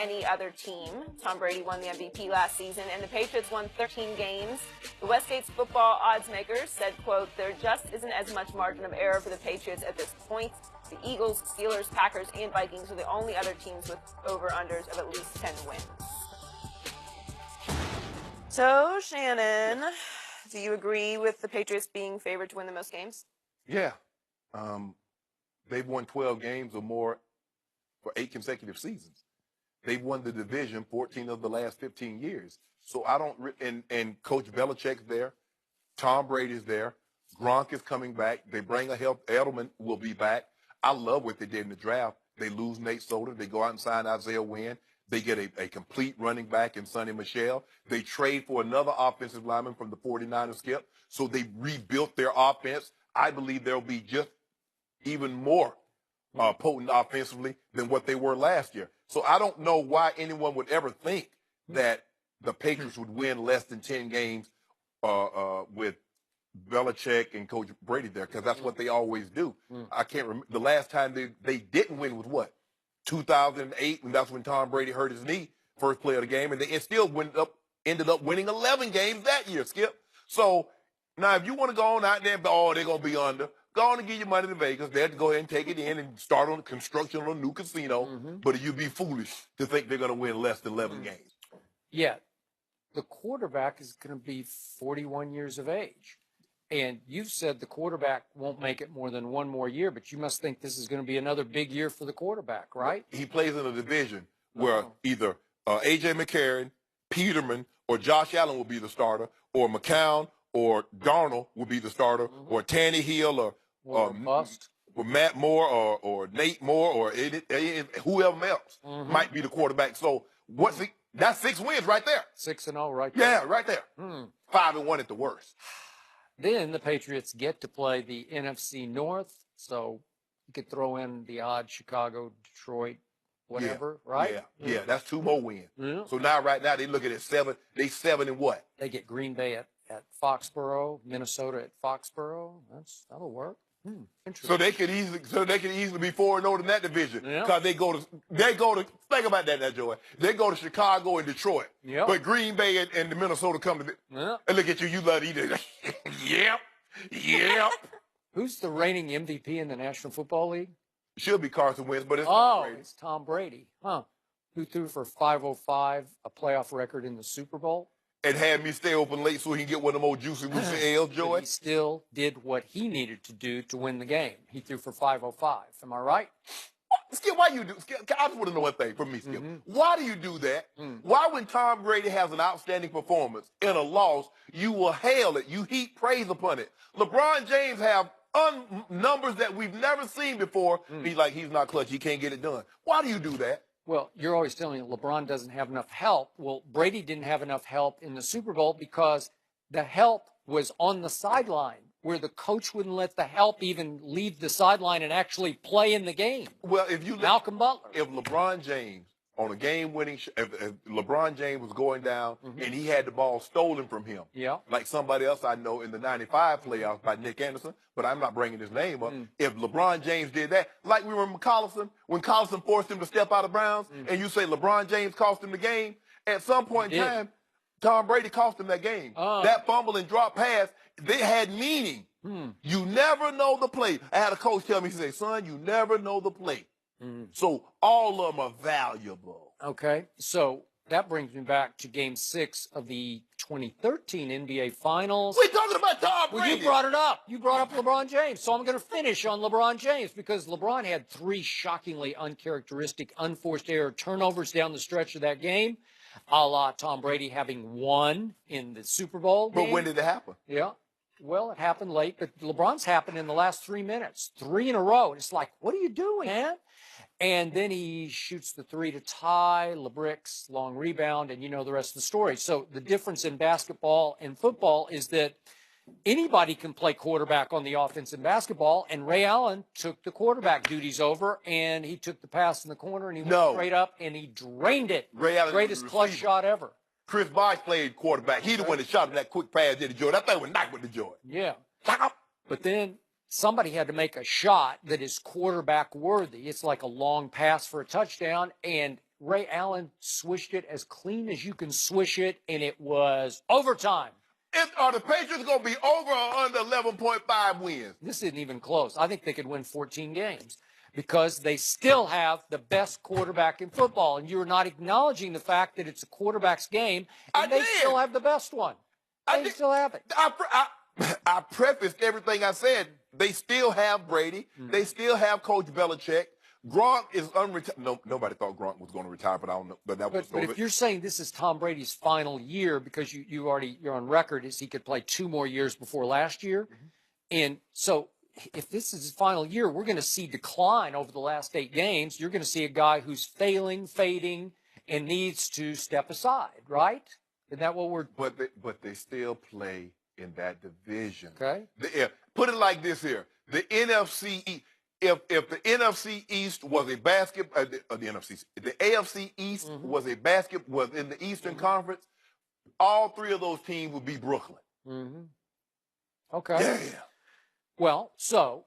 any other team. Tom Brady won the MVP last season, and the Patriots won 13 games. The Westgate's football odds makers said, quote, there just isn't as much margin of error for the Patriots at this point. The Eagles, Steelers, Packers, and Vikings are the only other teams with over-unders of at least 10 wins. So, Shannon, do you agree with the Patriots being favored to win the most games? Yeah. They've won 12 games or more for 8 consecutive seasons. They've won the division 14 of the last 15 years. So I don't and Coach Belichick's there. Tom Brady's there. Gronk is coming back. They bring a health. Edelman will be back. I love what they did in the draft. They lose Nate Solder. They go out and sign Isaiah Wynn. They get a complete running back in Sonny Michel. They trade for another offensive lineman from the 49ers, Skip. So they rebuilt their offense. I believe they'll be just even more potent offensively than what they were last year. So I don't know why anyone would ever think that the Patriots would win less than 10 games with Belichick and Coach Brady there, because that's what they always do. I can't remember. The last time they didn't win was what? 2008, and that's when Tom Brady hurt his knee, first play of the game, and they still ended up winning 11 games that year, Skip. So now if you want to go on out there, oh, they're going to be under, go on and give your money to Vegas. They have to go ahead and take it in and start on construction on a new casino, but you'd be foolish to think they're going to win less than 11 games. Yeah. The quarterback is going to be 41 years of age. And you've said the quarterback won't make it more than one more year, but you must think this is going to be another big year for the quarterback, right? He plays in a division where either A.J. McCarron, Peterman, or Josh Allen will be the starter, or McCown or Darnold will be the starter, or Tannehill or Matt Moore or Nate Moore or whoever else might be the quarterback. So that's 6 wins right there. 6-0 right there. Yeah, right there. 5-1 at the worst. Then the Patriots get to play the NFC North, so you could throw in the odd Chicago, Detroit, whatever, right? Yeah, that's 2 more wins. Yeah. So now, right now, they look at it 7. They 7 and what? They get Green Bay at Foxborough, Minnesota at Foxborough. That'll work. Interesting. So they could easily be 4-0 in that division, because they go to think about that now, Joey. They go to Chicago and Detroit, but Green Bay and the Minnesota come to and look at you love to eat it. Yep. Who's the reigning MVP in the National Football League? Should be Carson Wentz, but it's Tom Brady. It's Tom Brady, who threw for 505, a playoff record in the Super Bowl. And had me stay open late so he can get one of them old juicy L's, Joey. But he still did what he needed to do to win the game. He threw for 505. Am I right? Skip, why you do? Skip, I just want to know one thing from me, Skip. Why do you do that? Why, when Tom Brady has an outstanding performance in a loss, you will hail it, you heap praise upon it? LeBron James have numbers that we've never seen before. He's not clutch. He can't get it done. Why do you do that? Well, you're always telling me LeBron doesn't have enough help. Well, Brady didn't have enough help in the Super Bowl because the help was on the sideline, where the coach wouldn't let the help even leave the sideline and actually play in the game. Well, if you Malcolm Butler. If LeBron James on a game-winning, if LeBron James was going down and he had the ball stolen from him, like somebody else I know in the '95 playoffs by Nick Anderson, but I'm not bringing his name up. If LeBron James did that, like we remember Collison, when Collison forced him to step out of bounds, and you say LeBron James cost him the game, at some point in time, Tom Brady cost him that game. That fumble and drop pass, they had meaning. You never know the play. I had a coach tell me, he said, son, you never know the play. So all of them are valuable. Okay, so that brings me back to Game 6 of the 2013 NBA Finals. We're talking about Tom Brady. Well, you brought it up. You brought up LeBron James. So I'm going to finish on LeBron James, because LeBron had 3 shockingly uncharacteristic, unforced error turnovers down the stretch of that game, a la Tom Brady having won in the Super Bowl game. But when did it happen? Yeah. Well, it happened late, but LeBron's happened in the last 3 minutes, 3 in a row. And it's like, what are you doing, man? And then he shoots the 3 to tie, LeBric's long rebound, and you know the rest of the story. So the difference in basketball and football is that anybody can play quarterback on the offense in basketball, and Ray Allen took the quarterback duties over, and he took the pass in the corner, and he went straight up, and he drained it. Ray Allen, greatest clutch shot ever. Chris Bosh played quarterback. He the one that shot him that quick pass to the Jordan. That thing was knocked with the Jordan. Yeah. But then somebody had to make a shot that is quarterback worthy. It's like a long pass for a touchdown, and Ray Allen swished it as clean as you can swish it, and it was overtime. Are the Patriots going to be over or under 11.5 wins? This isn't even close. I think they could win 14 games because they still have the best quarterback in football. And you're not acknowledging the fact that it's a quarterback's game, and they still have the best one. They still have it. I prefaced everything I said. They still have Brady. They still have Coach Belichick. Gronk is unretired. No, nobody thought Gronk was going to retire, but I don't know. But if you're saying this is Tom Brady's final year, because you're on record as he could play 2 more years before last year, and so if this is his final year, we're going to see decline over the last 8 games. You're going to see a guy who's fading, and needs to step aside, right? Isn't that what we're? But they still play in that division. Okay. Put it like this here: the NFC. If the NFC East was a the AFC East was in the Eastern Conference, all 3 of those teams would be Brooklyn. Okay. Yeah. Well, so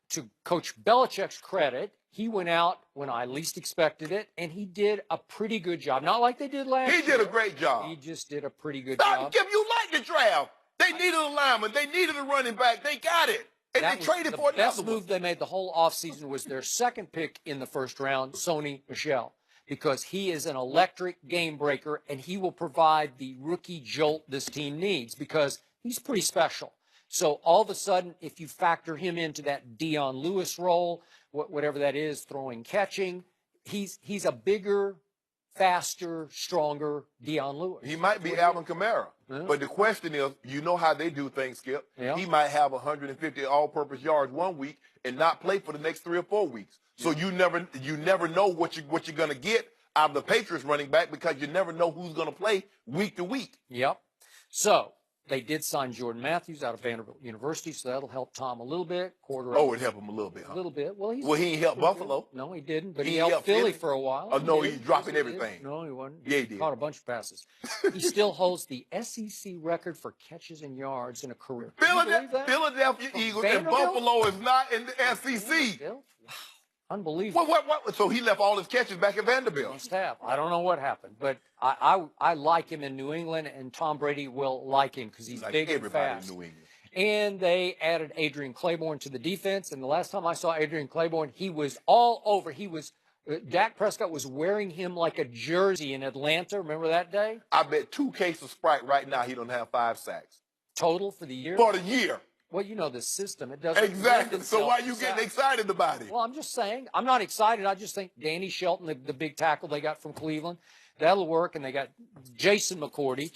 to Coach Belichick's credit, he went out when I least expected it, and he did a pretty good job. Not like they did last year. He did a great job. He just did a pretty good job. Skip, you like the draft. They needed a lineman. They needed a running back. They got it. And they traded for another one. The best move they made the whole offseason was their 2nd pick in the 1st round, Sony Michel, because he is an electric game breaker, and he will provide the rookie jolt this team needs because he's pretty special. So all of a sudden, if you factor him into that Dion Lewis role, whatever that is, throwing, catching, he's a bigger, faster, stronger Dion Lewis. He might be Alvin Kamara. But the question is, you know how they do things, Skip. Yeah. He might have 150 all-purpose yards 1 week and not play for the next 3 or 4 weeks. So you never know what you're going to get out of the Patriots running back because you never know who's going to play week to week. Yep. So they did sign Jordan Matthews out of Vanderbilt University, so that'll help Tom a little bit. It helped him a little bit, huh? A little bit. Well, he ain't helped Buffalo. No, he didn't, but he helped Philly for a while. Oh, no, he's dropping everything. No, he wasn't. Yeah, he did. Caught a bunch of passes. He still holds the SEC record for catches and yards in a career. Philadelphia Eagles and Buffalo is not in the SEC. Wow. Unbelievable. What? So he left all his catches back at Vanderbilt. Must have. I don't know what happened, but I like him in New England, and Tom Brady will like him because he's like big and everybody fast. in New England. And they added Adrian Claiborne to the defense. And the last time I saw Adrian Claiborne, he was all over. Dak Prescott was wearing him like a jersey in Atlanta. Remember that day? I bet 2 cases of Sprite right now he don't have 5 sacks. Total for the year? For the year. Well, you know the system. It doesn't. Exactly. So why are you getting excited about it? Well, I'm just saying. I'm not excited. I just think Danny Shelton, the big tackle they got from Cleveland, that'll work. And they got Jason McCourty.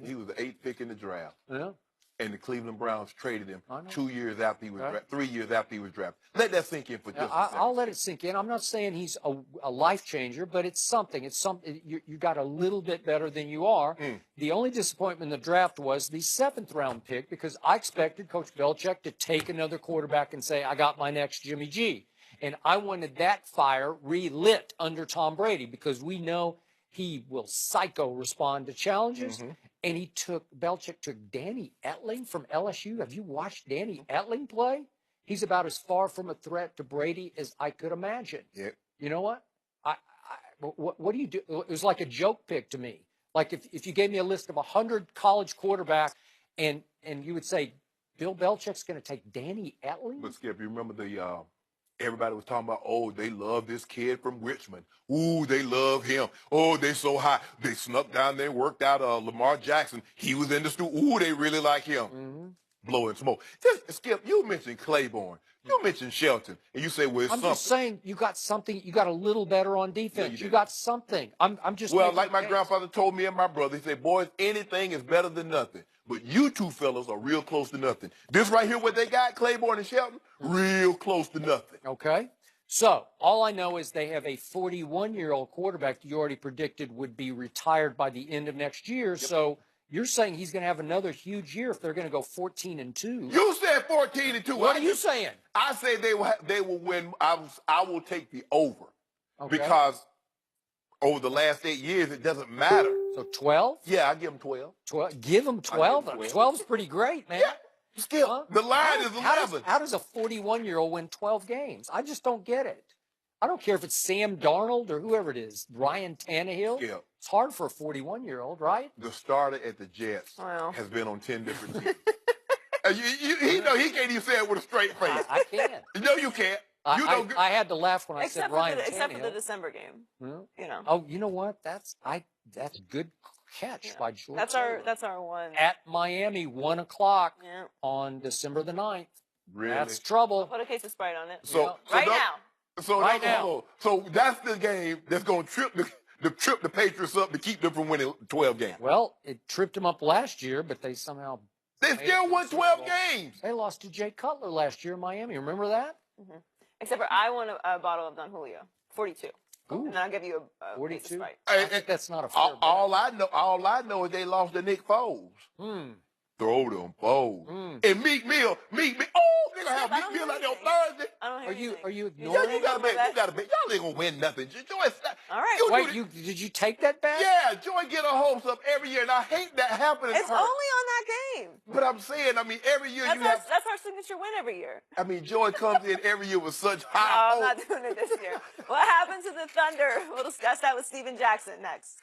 He was the 8th pick in the draft. Yeah. And the Cleveland Browns traded him 2 years after he was drafted, 3 years after he was drafted. Let that sink in for just a second. I'll let it sink in. I'm not saying he's a life changer, but it's something. It's something. You got a little bit better than you are. The only disappointment in the draft was the 7th round pick because I expected Coach Belichick to take another quarterback and say, I got my next Jimmy G. And I wanted that fire relit under Tom Brady because we know he will psycho respond to challenges. And Belichick took Danny Etling from LSU. Have you watched Danny Etling play? He's about as far from a threat to Brady as I could imagine. Yeah. You know what? What do you do? It was like a joke pick to me. Like if you gave me a list of 100 college quarterbacks and you would say, Bill Belichick's going to take Danny Etling? But Skip, you remember everybody was talking about, oh, they love this kid from Richmond. Ooh, they love him. Oh, they so high. They snuck down there and worked out Lamar Jackson. He was in the stool. Ooh, they really like him. Blowing smoke. Skip, you mentioned Claiborne. You mentioned Shelton. And you say, well, it's I'm just saying you got something. You got a little better on defense. You got something. I'm just. Well, like my grandfather told me and my brother, he said, boys, anything is better than nothing. But you two fellas are real close to nothing. This right here, what they got, Claiborne and Shelton, real close to nothing. Okay. So all I know is they have a 41-year-old quarterback that you already predicted would be retired by the end of next year. Yep. So you're saying he's going to have another huge year if they're going to go 14-2. You said 14-2. What are you saying? I say they will win. I will take the over. Okay. Because over the last 8 years, it doesn't matter. So 12? Yeah, I give them 12. 12. Give them 12. 12 is pretty great, man. Yeah. Still, the line is 11. How does a 41-year-old win 12 games? I just don't get it. I don't care if it's Sam Darnold or whoever it is, Ryan Tannehill. Yeah. It's hard for a 41-year-old, right? The starter at the Jets Well. has been on 10 different teams. He know he can't even say it with a straight face. I can't. No, you can't. You know, I had to laugh when I said Except for Ryan the, except for the Tannehill. December game. Hmm? You know. Oh, you know what? That's a good catch Yeah. by George. That's our one. At Miami, 1 o'clock Yeah. on December the 9th. really. That's trouble. Put a case of Sprite on it. So right don't- now. So Right that's- now. So that's the game that's going to trip the Patriots up to keep them from winning 12 games. Well, it tripped them up last year, but they somehow They made it still to the won Super 12 Bowl. games. They lost to Jay Cutler last year in Miami. Remember that? Except for I won a bottle of Don Julio, 42, Ooh, and then I'll give you a case of 42. Sprite. I think that's not a fair bet. All I know is they lost to Nick Foles. Throw them Foles. And Meek Mill. Oh, they're gonna have I Meek don't Mill hear out there on anything. Thursday. I don't hear anything. Are you Yeah, ignoring? you gotta bet. bet? You gotta bet. Y'all ain't gonna win nothing. Joy, All right. Wait, did you take that bet? yeah, Joy get her hopes up every year, and I hate that happening. It's to only her. on that game. But I'm saying, I mean, every year That's you our, have. that's our signature win every year. I mean, Joy comes in every year with such No, high I'm hopes. not doing it this year. What happened to the Thunder? We'll discuss that with Steven Jackson next.